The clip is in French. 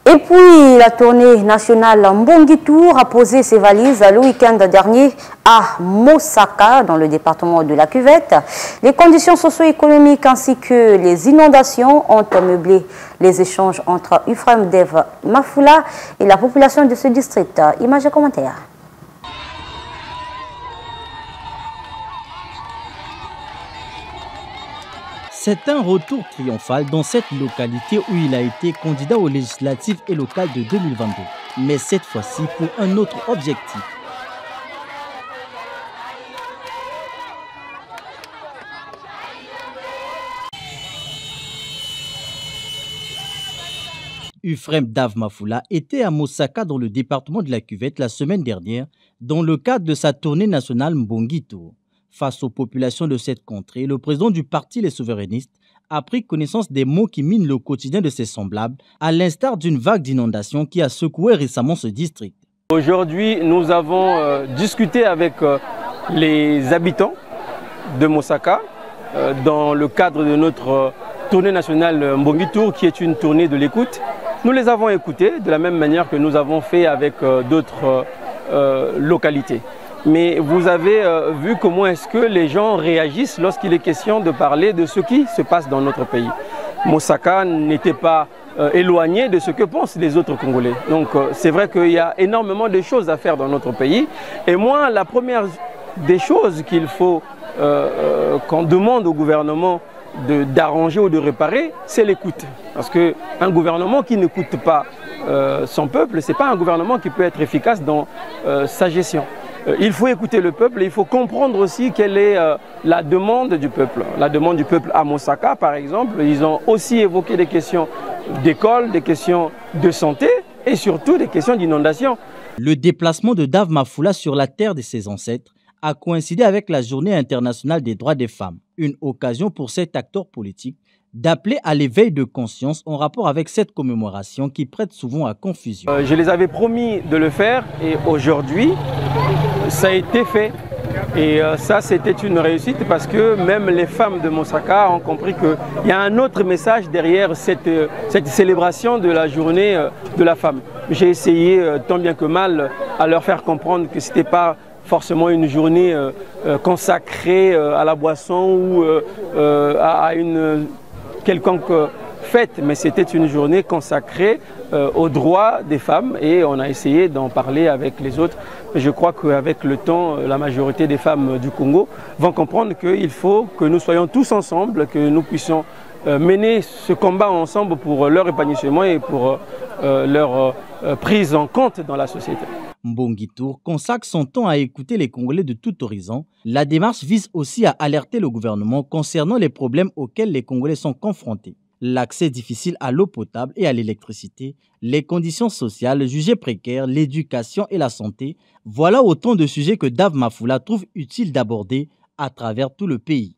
Et puis, la tournée nationale Mbongi Tour a posé ses valises le week-end dernier à Mosaka, dans le département de la Cuvette. Les conditions socio-économiques ainsi que les inondations ont meublé les échanges entre Euphrem Dev Mafula et la population de ce district. Images et commentaires. C'est un retour triomphal dans cette localité où il a été candidat aux législatives et locales de 2022. Mais cette fois-ci pour un autre objectif. Euphrem Dev Mafula était à Mosaka dans le département de la Cuvette la semaine dernière dans le cadre de sa tournée nationale Mbongi Tour. Face aux populations de cette contrée, le président du parti Les Souverainistes a pris connaissance des maux qui minent le quotidien de ses semblables, à l'instar d'une vague d'inondations qui a secoué récemment ce district. Aujourd'hui, nous avons discuté avec les habitants de Mosaka dans le cadre de notre tournée nationale Mbongi Tour, qui est une tournée de l'écoute. Nous les avons écoutés de la même manière que nous avons fait avec d'autres localités. Mais vous avez vu comment est-ce que les gens réagissent lorsqu'il est question de parler de ce qui se passe dans notre pays. Mosaka n'était pas éloigné de ce que pensent les autres Congolais. Donc c'est vrai qu'il y a énormément de choses à faire dans notre pays. Et moi, la première des choses qu'il faut qu'on demande au gouvernement d'arranger ou de réparer, c'est l'écoute. Parce qu'un gouvernement qui n'écoute pas son peuple, ce n'est pas un gouvernement qui peut être efficace dans sa gestion. Il faut écouter le peuple et il faut comprendre aussi quelle est la demande du peuple. La demande du peuple à Mosaka, par exemple, ils ont aussi évoqué des questions d'école, des questions de santé et surtout des questions d'inondation. Le déplacement de Dev Mafula sur la terre de ses ancêtres a coïncidé avec la Journée internationale des droits des femmes, une occasion pour cet acteur politique d'appeler à l'éveil de conscience en rapport avec cette commémoration qui prête souvent à confusion. Je les avais promis de le faire et aujourd'hui, ça a été fait. Et ça, c'était une réussite parce que même les femmes de Mosaka ont compris qu'il y a un autre message derrière cette célébration de la journée de la femme. J'ai essayé tant bien que mal à leur faire comprendre que ce n'était pas forcément une journée consacrée à la boisson ou à une quelconque fête, mais c'était une journée consacrée aux droits des femmes et on a essayé d'en parler avec les autres. Je crois qu'avec le temps, la majorité des femmes du Congo vont comprendre qu'il faut que nous soyons tous ensemble, que nous puissions mener ce combat ensemble pour leur épanouissement et pour leur prise en compte dans la société. Mbongi Tour consacre son temps à écouter les Congolais de tout horizon. La démarche vise aussi à alerter le gouvernement concernant les problèmes auxquels les Congolais sont confrontés. L'accès difficile à l'eau potable et à l'électricité, les conditions sociales jugées précaires, l'éducation et la santé, voilà autant de sujets que Dev Mafula trouve utile d'aborder à travers tout le pays.